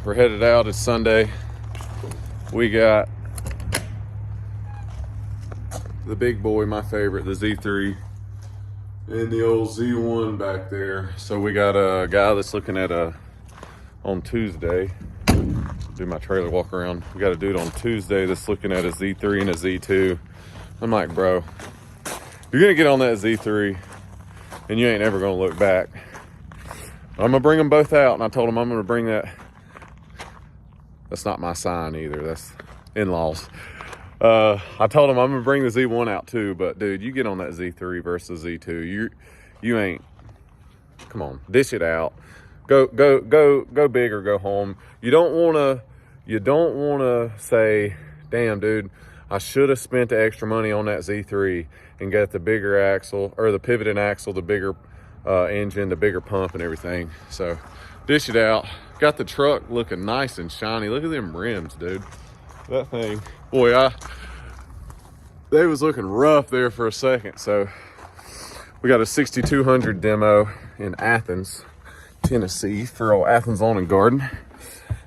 We're headed out. It's Sunday. We got the big boy, my favorite, the Z3, and the old Z1 back there. So we got a guy that's looking at on Tuesday. Do my trailer walk around. We got a dude on Tuesday that's looking at a Z3 and a Z2. I'm like, bro, you're gonna get on that Z3 and you ain't ever gonna look back. I'm gonna bring them both out, and I told him I'm gonna bring that. That's not my sign either. That's in-laws. I told him I'm gonna bring the Z1 out too, but dude, you get on that Z3 versus Z2, you ain't. Come on, dish it out. Go big or go home. You don't wanna say, damn, dude, I should have spent the extra money on that Z3 and got the bigger axle, or the pivoting axle, the bigger engine, the bigger pump and everything. So dish it out. Got the truck looking nice and shiny. Look at them rims, dude. That thing, boy, they was looking rough there for a second. So we got a 6200 demo in Athens, Tennessee, for old Athens Lawn and Garden.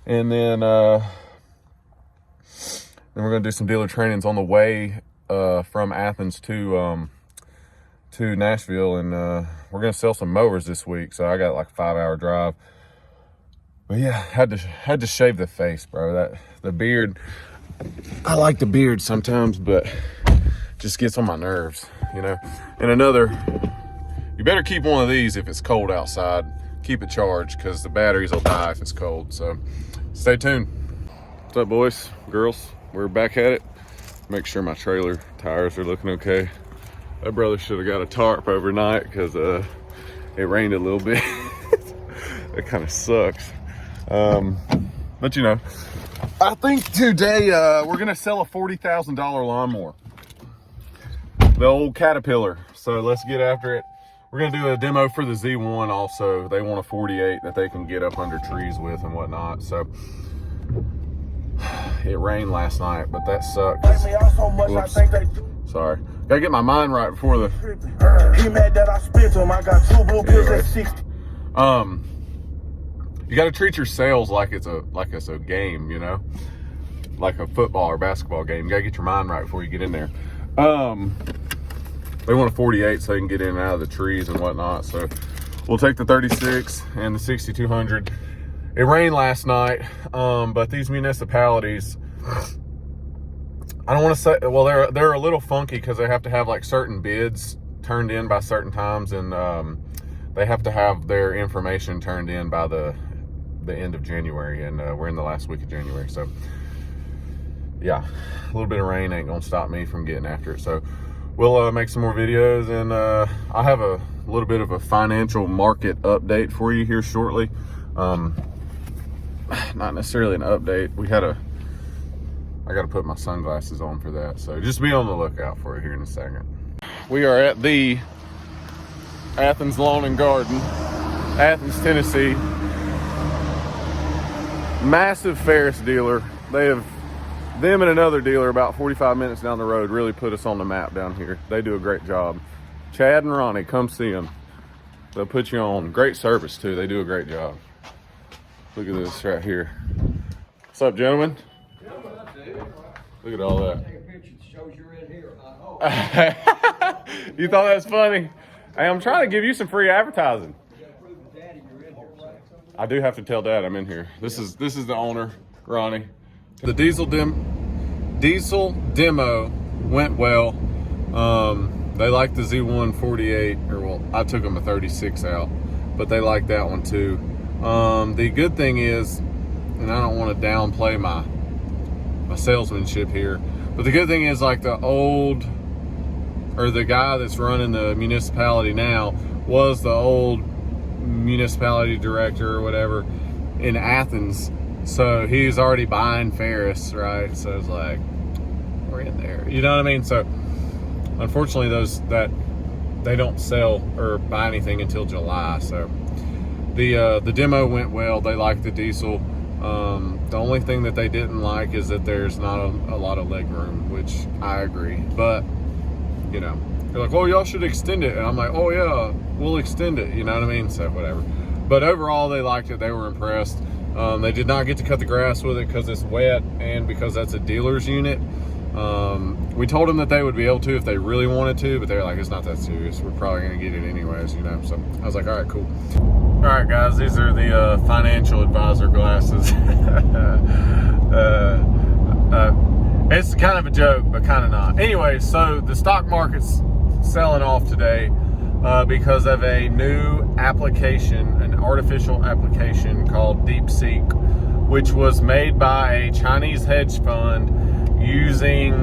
And then we're gonna do some dealer trainings on the way from Athens to Nashville, and we're gonna sell some mowers this week. So I got like a 5-hour drive. But yeah, had to shave the face, bro. The beard, I like the beard sometimes, but just gets on my nerves, you know. And you better keep one of these if it's cold outside. Keep it charged, because the batteries will die if it's cold. So stay tuned. What's up, boys, girls? We're back at it. Make sure my trailer tires are looking okay. That brother should have got a tarp overnight, because it rained a little bit. That kind of sucks. But you know, I think today we're gonna sell a $40,000 lawnmower, the old Caterpillar. So let's get after it. We're gonna do a demo for the Z1 also. They want a 48 that they can get up under trees with and whatnot. So it rained last night, but that sucks. Oops. Sorry, gotta get my mind right before the. He mad that I spit him. I got 2 blue pills at 60. You got to treat your sales like it's a game, you know, like a football or basketball game. You got to get your mind right before you get in there. They want a 48 so they can get in and out of the trees and whatnot. So we'll take the 36 and the 6200. It rained last night, but these municipalities, I don't want to say, well, they're a little funky because they have to have like certain bids turned in by certain times, and they have to have their information turned in by the end of January, and we're in the last week of January. So yeah, a little bit of rain ain't gonna stop me from getting after it. So we'll make some more videos, and I'll have a little bit of a financial market update for you here shortly. Not necessarily an update. I gotta put my sunglasses on for that, so just be on the lookout for it here in a second. We are at the Athens Lawn and Garden, Athens, Tennessee. Massive Ferris dealer. Them and another dealer about 45 minutes down the road really put us on the map down here. They do a great job. Chad and Ronnie, come see them. They'll put you on. Great service too. They do a great job. Look at this right here. What's up, gentlemen? Look at all that. You thought that was funny? Hey, I'm trying to give you some free advertising. I do have to tell Dad I'm in here. This is the owner, Ronnie. The diesel demo went well. They like the Z1 48, or well, I took them a 36 out, but they like that one too. The good thing is, and I don't want to downplay my salesmanship here, but the good thing is, like, the guy that's running the municipality now was the old municipality director or whatever in Athens. So he's already buying Ferris, right? So it's like, we're in there, you know what I mean? So unfortunately they don't sell or buy anything until July. So the demo went well. They like the diesel. The only thing that they didn't like is that there's not a lot of leg room, which I agree, but you know, they're like, oh, y'all should extend it. And I'm like, oh yeah, we'll extend it. You know what I mean? So whatever. But overall, they liked it. They were impressed. They did not get to cut the grass with it because it's wet and because that's a dealer's unit. We told them that they would be able to if they really wanted to, but they were like, it's not that serious. We're probably going to get it anyways, you know. So I was like, all right, cool. All right, guys, these are the financial advisor glasses. It's kind of a joke, but kind of not. Anyway, so the stock market's selling off today because of a new application, an artificial application called DeepSeek, which was made by a Chinese hedge fund using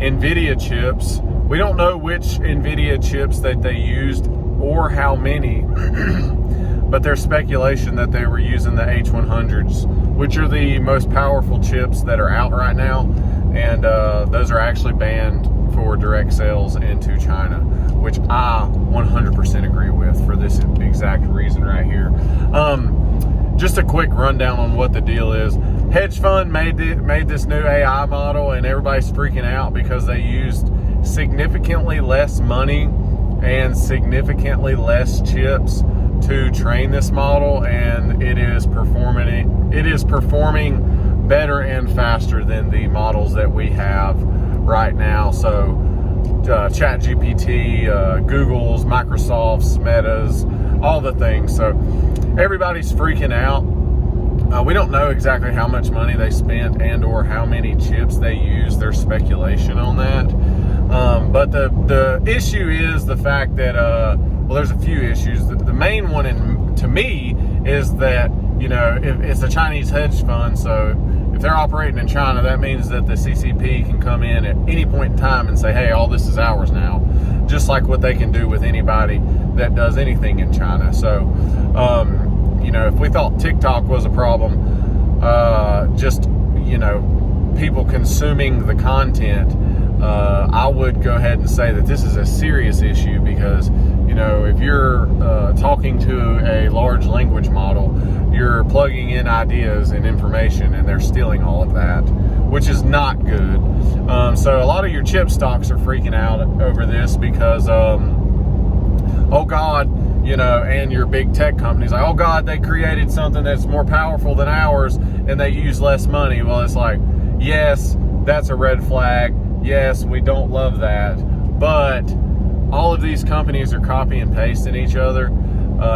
NVIDIA chips. We don't know which NVIDIA chips that they used or how many, but there's speculation that they were using the H100s, which are the most powerful chips that are out right now, and those are actually banned for direct sales into China, which I 100% agree with for this exact reason right here. Just a quick rundown on what the deal is. Hedge fund made this new AI model, and everybody's freaking out because they used significantly less money and significantly less chips to train this model, and it is performing better and faster than the models that we have right now. So ChatGPT, Google's, Microsoft's, Meta's, all the things. So everybody's freaking out. We don't know exactly how much money they spent and or how many chips they used. There's speculation on that. But the issue is the fact that, well, there's a few issues. The main one, to me, is that, you know, if it's a Chinese hedge fund, so if they're operating in China, that means that the CCP can come in at any point in time and say, hey, all this is ours now, just like what they can do with anybody that does anything in China. So, you know, if we thought TikTok was a problem, just, you know, people consuming the content, I would go ahead and say that this is a serious issue because, you know, if you're talking to a large language model, you're plugging in ideas and information, and they're stealing all of that, which is not good. So a lot of your chip stocks are freaking out over this because, oh God, you know, and your big tech companies like, oh God, they created something that's more powerful than ours and they use less money. Well, it's like, yes, that's a red flag. Yes, we don't love that, but all of these companies are copy and pasting each other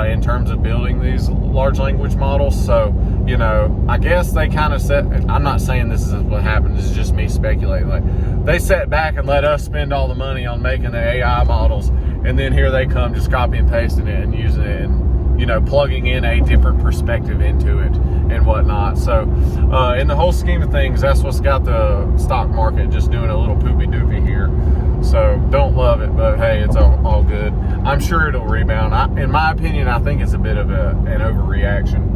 in terms of building these large language models. So, you know, I guess they kind of I'm not saying this is what happened, this is just me speculating. Like, they sat back and let us spend all the money on making the AI models, and then here they come just copy and pasting it and using it and, you know, plugging in a different perspective into it and whatnot. So in the whole scheme of things, that's what's got the stock market just doing a little poopy doopy here. So don't love it, but hey, it's all good. I'm sure it'll rebound. In my opinion, I think it's a bit of an overreaction.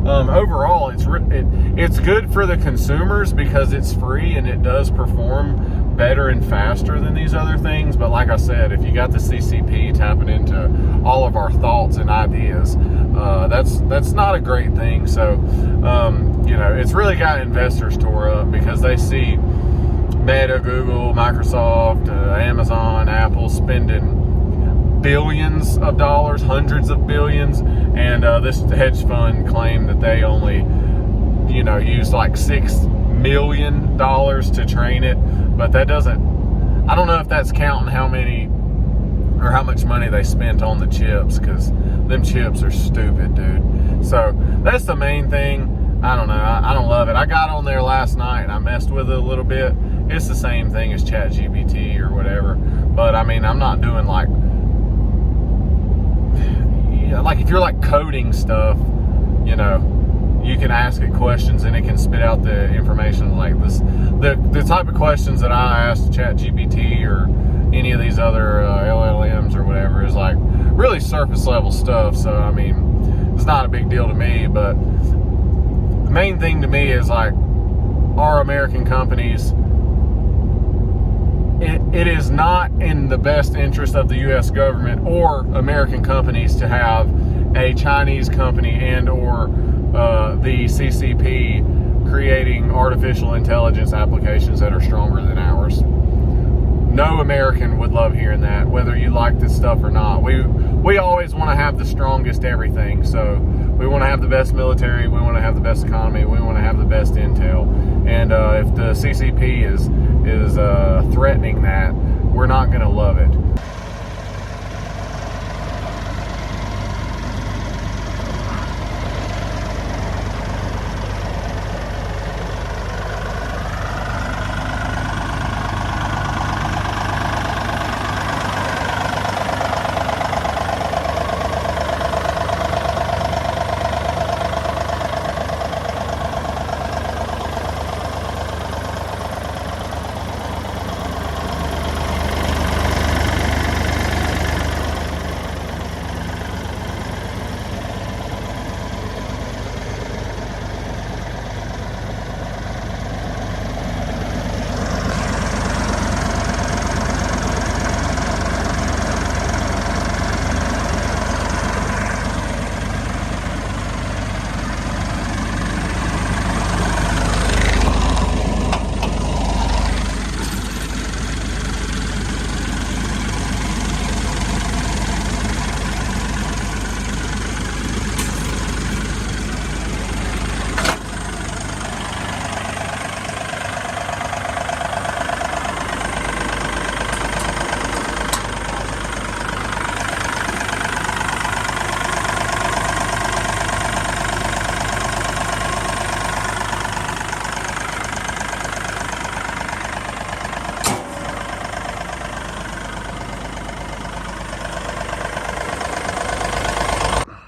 Overall, it's good for the consumers because it's free and it does perform better and faster than these other things. But like I said, if you got the CCP tapping into all of our thoughts and ideas, that's not a great thing. So, you know, it's really got investors tore up because they see Meta, Google, Microsoft, Amazon, Apple spending billions of dollars, hundreds of billions, and this hedge fund claimed that they only, you know, used like $6 million to train it. But that doesn't, I don't know if that's counting how many or how much money they spent on the chips, because them chips are stupid, dude. So that's the main thing. I don't know. I don't love it. I got on there last night and I messed with it a little bit. It's the same thing as ChatGPT or whatever. But I mean, I'm not doing like if you're like coding stuff, you know, you can ask it questions and it can spit out the information like this. The type of questions that I asked ChatGPT or any of these other LLMs or whatever is like really surface level stuff. So I mean, it's not a big deal to me, but the main thing to me is like our American companies, it is not in the best interest of the U.S. government or American companies to have a Chinese company and or the CCP creating artificial intelligence applications that are stronger than ours. No American would love hearing that, whether you like this stuff or not. We always want to have the strongest everything. So We want to have the best military. We want to have the best economy. We want to have the best intel. And if the CCP is threatening that, we're not going to love it.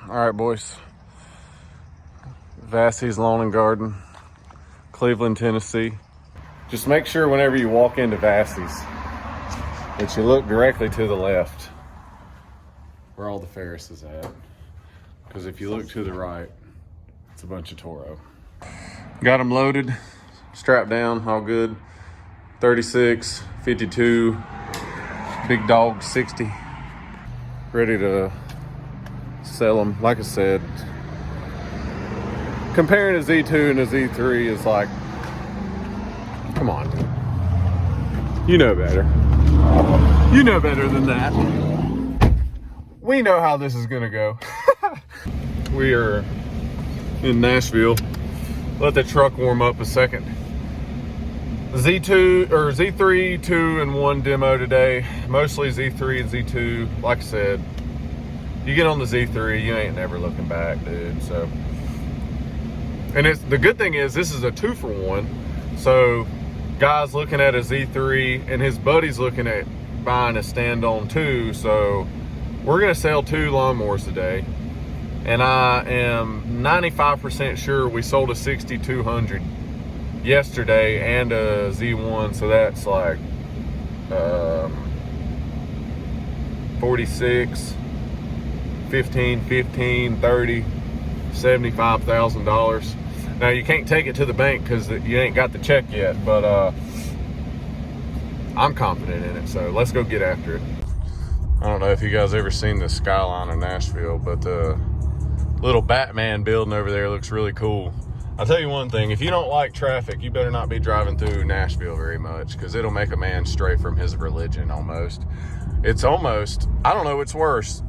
All right, boys. Vassey's Lawn and Garden, Cleveland, Tennessee. Just make sure whenever you walk into Vassey's that you look directly to the left where all the Ferris is at. Because if you look to the right, it's a bunch of Toro. Got them loaded, strapped down, all good. 36, 52, big dog 60. Ready to sell them. Like I said, comparing a Z2 and a Z3 is like, come on, you know better. You know better than that. We know how this is gonna go. We are in Nashville. Let the truck warm up a second. Z2 or Z3, 2 and 1 demo today. Mostly Z3 and Z2. Like I said, you get on the Z3, you ain't never looking back, dude. So, and it's the good thing is this is a 2-for-1. So, guy's looking at a Z3 and his buddy's looking at buying a stand-on 2. So, we're gonna sell 2 lawnmowers today, and I am 95% sure we sold a 6200 yesterday and a Z1. So that's like 46. 15, 30, $75,000. Now you can't take it to the bank because you ain't got the check yet, but I'm confident in it, so let's go get after it. I don't know if you guys ever seen the skyline of Nashville, but the little Batman building over there looks really cool. I'll tell you one thing, if you don't like traffic, you better not be driving through Nashville very much, because it'll make a man stray from his religion almost. It's almost, I don't know what's worse,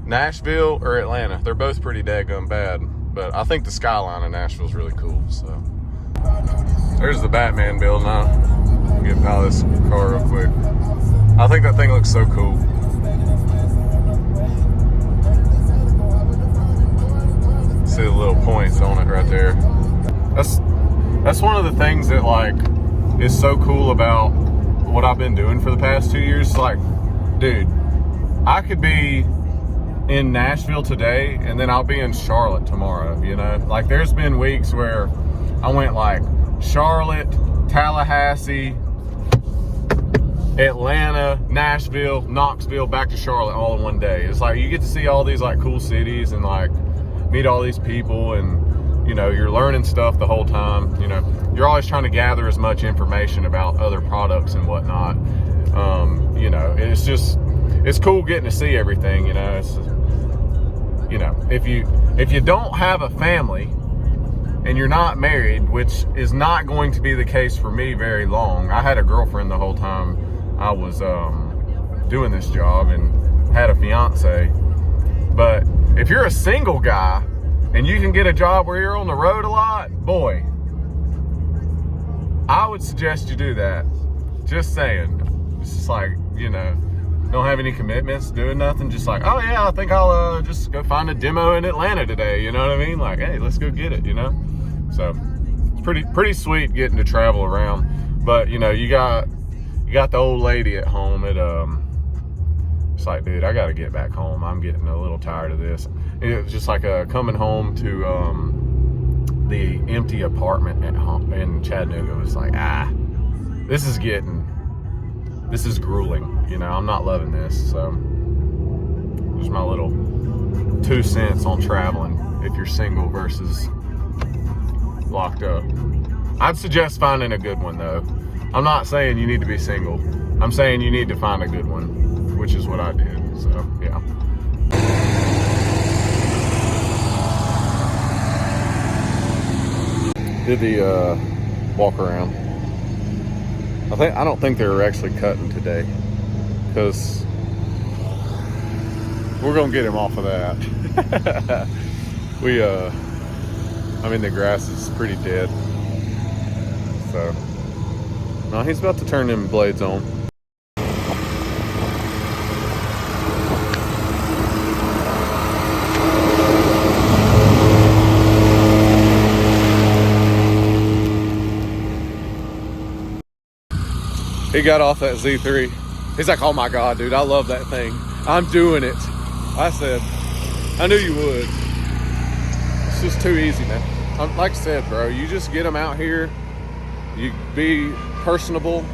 Nashville or Atlanta. They're both pretty daggum bad, but I think the skyline of Nashville is really cool. So there's the Batman building. I'll get out of this car real quick. I think that thing looks so cool. See the little points on it right there. That's one of the things that like is so cool about what I've been doing for the past 2 years. It's like, dude, I could be in Nashville today and then I'll be in Charlotte tomorrow, you know? Like there's been weeks where I went like Charlotte, Tallahassee, Atlanta, Nashville, Knoxville, back to Charlotte all in one day. It's like you get to see all these like cool cities and like meet all these people, and you know, you're learning stuff the whole time. You know, you're always trying to gather as much information about other products and whatnot. You know, it's cool getting to see everything. You know, it's, you know, if you don't have a family and you're not married, which is not going to be the case for me very long. I had a girlfriend the whole time I was doing this job and had a fiance. But if you're a single guy and you can get a job where you're on the road a lot, boy, I would suggest you do that. Just saying. It's just like, you know, don't have any commitments, doing nothing, just like, oh yeah, I think I'll just go find a demo in Atlanta today, you know what I mean? Like, hey, let's go get it, you know? So it's pretty sweet getting to travel around. But you know, you got the old lady at home at it's like, dude, I gotta get back home. I'm getting a little tired of this. It was just like coming home to the empty apartment at home in Chattanooga. It was like, this is grueling, you know. I'm not loving this. So there's my little 2 cents on traveling if you're single versus locked up. I'd suggest finding a good one though. I'm not saying you need to be single. I'm saying you need to find a good one, which is what I did. So yeah. Did the walk around. I don't think they were actually cutting today, because we're gonna get him off of that. I mean, the grass is pretty dead. So no, he's about to turn them blades on. He got off that Z3. He's like, oh my God, dude, I love that thing. I'm doing it. I said, I knew you would. It's just too easy, man. Like I said, bro, you just get them out here. You be personable.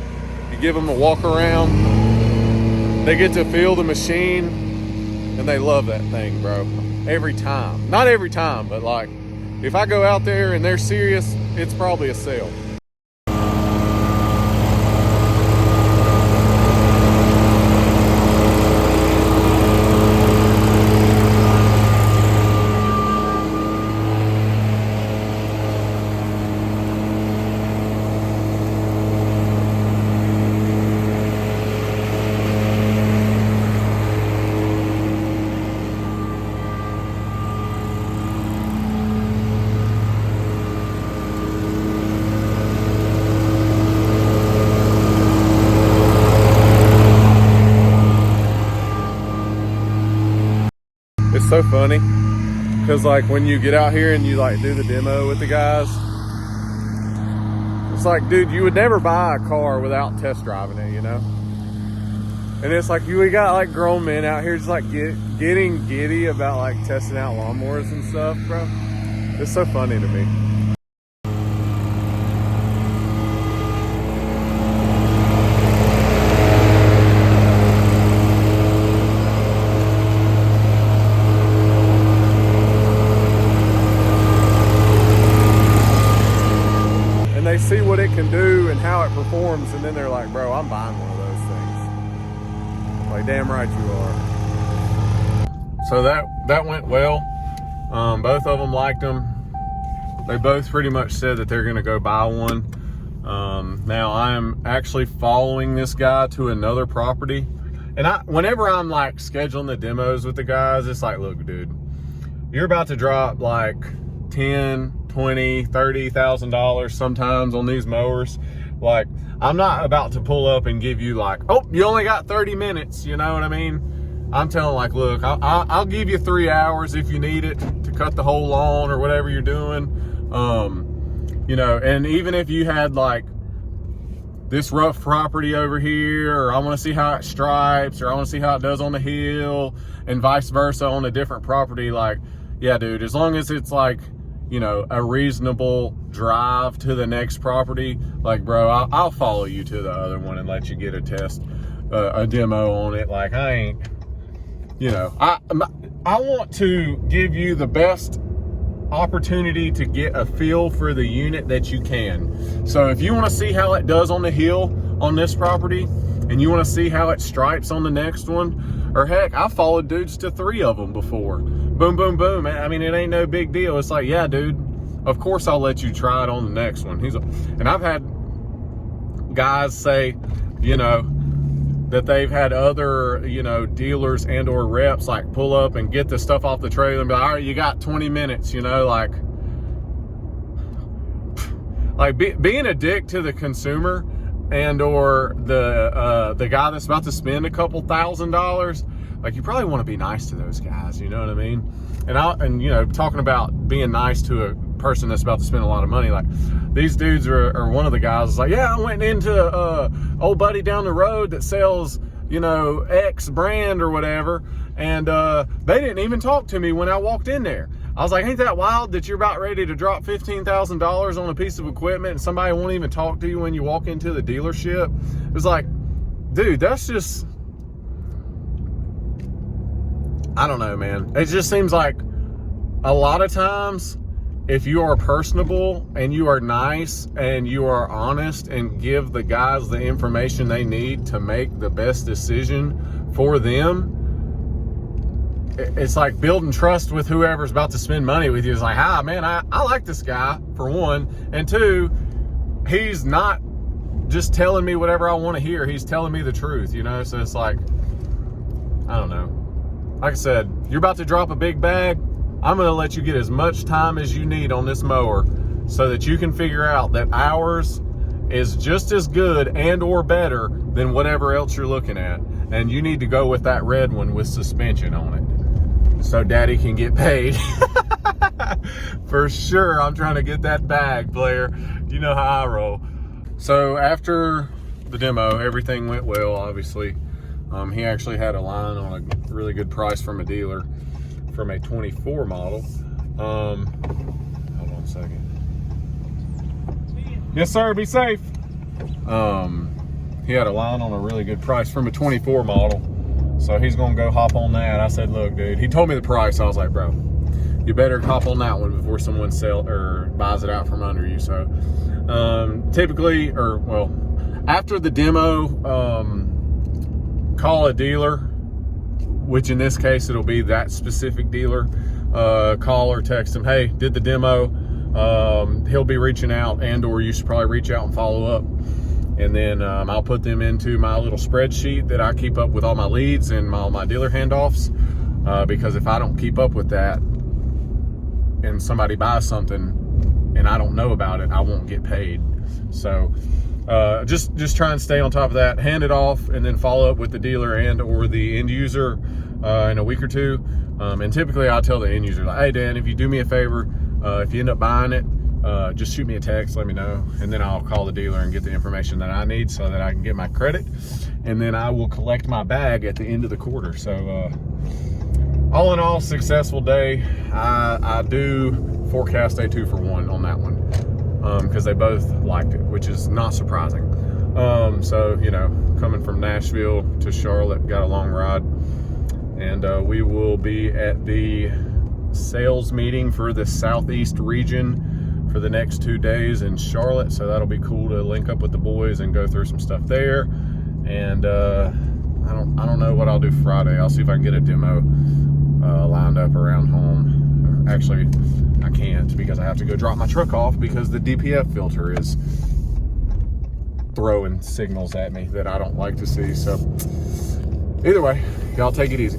You give them a walk around. They get to feel the machine, and they love that thing, bro. Every time. Not every time, but like, if I go out there and they're serious, it's probably a sale. It's so funny because like when you get out here and you like do the demo with the guys, it's like, dude, you would never buy a car without test driving it, you know? And it's like we got like grown men out here just like getting giddy about like testing out lawnmowers and stuff, bro. It's so funny to me. They see what it can do and how it performs, and then they're like, bro, I'm buying one of those things. Like, damn right you are. So that went well. Both of them liked them. They both pretty much said that they're gonna go buy one. Now I am actually following this guy to another property, and whenever I'm like scheduling the demos with the guys, it's like, look, dude, you're about to drop like 10, 20, $30,000 sometimes on these mowers. Like, I'm not about to pull up and give you like, oh, you only got 30 minutes, you know what I mean? I'm telling like, look, I'll give you 3 hours if you need it to cut the whole lawn or whatever you're doing. You know, and even if you had like this rough property over here, or I want to see how it stripes, or I want to see how it does on the hill, and vice versa on a different property, like, yeah, dude, as long as it's like, you know, a reasonable drive to the next property, like, bro, I'll follow you to the other one and let you get a test, a demo on it. Like, I ain't, you know, I want to give you the best opportunity to get a feel for the unit that you can. So if you want to see how it does on the hill on this property, and you want to see how it stripes on the next one, or heck, I followed dudes to 3 of them before. Boom, boom, boom. I mean, it ain't no big deal. It's like, yeah, dude, of course I'll let you try it on the next one. And I've had guys say, you know, that they've had other, you know, dealers and or reps like pull up and get the stuff off the trailer and be like, all right, you got 20 minutes, you know, like being a dick to the consumer and or the guy that's about to spend a couple $1,000s, like you probably want to be nice to those guys, you know what I mean? And you know, talking about being nice to a person that's about to spend a lot of money, like these dudes are one of the guys is like, yeah, I went into old buddy down the road that sells, you know, X brand or whatever, and they didn't even talk to me when I walked in there. I was like, ain't that wild that you're about ready to drop $15,000 on a piece of equipment and somebody won't even talk to you when you walk into the dealership? It was like, dude, that's just, I don't know, man. It just seems like a lot of times if you are personable and you are nice and you are honest and give the guys the information they need to make the best decision for them, it's like building trust with whoever's about to spend money with you. It's like, hi, man, I like this guy, for one. And two, he's not just telling me whatever I want to hear. He's telling me the truth, you know? So it's like, I don't know. Like I said, you're about to drop a big bag. I'm going to let you get as much time as you need on this mower so that you can figure out that ours is just as good and or better than whatever else you're looking at. And you need to go with that red one with suspension on it so daddy can get paid. For sure, I'm trying to get that bag, player. You know how I roll. So after the demo, everything went well, obviously. He actually had a line on a really good price from a dealer from a 24 model. Hold on a second. Yes, sir, be safe. He had a line on a really good price from a 24 model. So he's gonna go hop on that. I said, look, dude, he told me the price. I was like, bro, you better hop on that one before someone buys it out from under you. So typically, or well, after the demo, call a dealer, which in this case, it'll be that specific dealer. Call or text him, hey, did the demo. He'll be reaching out, and or you should probably reach out and follow up. And then I'll put them into my little spreadsheet that I keep up with all my leads and all my dealer handoffs. Because if I don't keep up with that and somebody buys something and I don't know about it, I won't get paid. So just try and stay on top of that, hand it off, and then follow up with the dealer and or the end user in a week or two. And typically I'll tell the end user, like, hey Dan, if you do me a favor, if you end up buying it, just shoot me a text, let me know, and then I'll call the dealer and get the information that I need so that I can get my credit, and then I will collect my bag at the end of the quarter. So all in all, successful day. I do forecast a 2-for-1 on that one because they both liked it, which is not surprising. So, you know, coming from Nashville to Charlotte, got a long ride, and we will be at the sales meeting for the Southeast region for the next 2 days in Charlotte. So that'll be cool to link up with the boys and go through some stuff there. And I don't know what I'll do Friday. I'll see if I can get a demo lined up around home. Actually, I can't because I have to go drop my truck off because the DPF filter is throwing signals at me that I don't like to see. So either way, y'all take it easy.